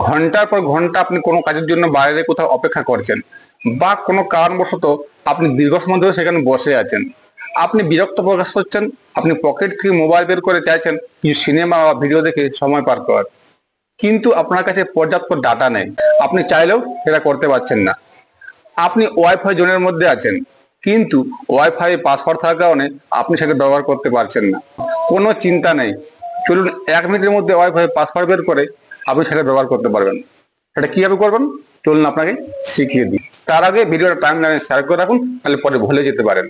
ঘন্টার পর ঘন্টা আপনি কোনো কাজের জন্য বাইরে কোথাও অপেক্ষা করছেন, বা কোনো কারণবশত আপনি দীর্ঘ সময় ধরে সেখানে বসে আছেন, আপনি বিরক্ত প্রকাশ করছেন, আপনি পকেট থেকে মোবাইল বের করে চাইছেন কিছু সিনেমা বা ভিডিও দেখে সময় পার করার, কিন্তু আপনার কাছে পর্যাপ্ত ডাটা নেই, আপনি চাইলেও সেটা করতে পারছেন না। আপনি ওয়াইফাই জোনের মধ্যে আছেন, কিন্তু ওয়াইফাই পাসওয়ার্ড থাকার কারণে আপনি সেটা ব্যবহার করতে পারছেন না। কোনো চিন্তা নেই, চলুন 1 মিনিটের মধ্যে ওয়াইফাই পাসওয়ার্ড বের করে আপনি সেটা ব্যবহার করতে পারবেন। সেটা কিভাবে করবেন চলুন আপনাকে শিখিয়ে দিই। তার আগে ভিডিওটা টাইম লাইনে শেয়ার করে রাখুন, তাহলে পরে ভুলে যেতে পারেন।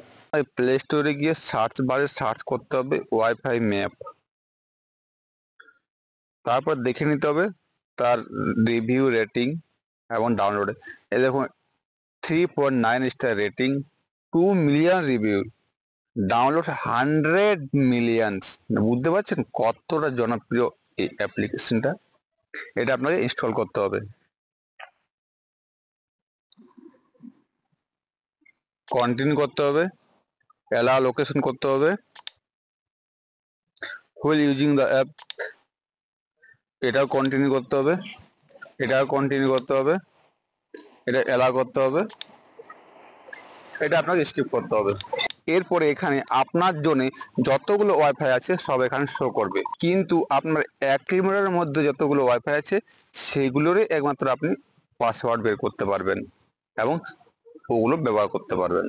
প্লে স্টোরে গিয়ে সার্চ বারে সার্চ করতে হবে ওয়াইফাই ম্যাপ। তারপর দেখে নিতে হবে তার রিভিউ, রেটিং এবং ডাউনলোডে। এই দেখুন 3.9 star rating, 2 million review, download 100 millions. বুঝতে পারছেন কতটা জনপ্রিয় এই অ্যাপ্লিকেশনটা। এটা আপনাকে ইনস্টল করতে হবে, কন্টিনিউ করতে হবে, অ্যালাউ লোকেশন করতে হবে, হুইল ইউজিং দ্য অ্যাপ এটাও কন্টিনিউ করতে হবে, এটাও কন্টিনিউ করতে হবে, এটা অ্যালাউ করতে হবে, এটা আপনাকে স্কিপ করতে হবে। এরপরে এখানে আপনার জোনে যতগুলো ওয়াইফাই আছে সব এখানে শো করবে, কিন্তু আপনার 1 কিলোমিটারের মধ্যে যতগুলো ওয়াইফাই আছে সেগুলোরই একমাত্র আপনি পাসওয়ার্ড বের করতে পারবেন এবং ওগুলো ব্যবহার করতে পারবেন।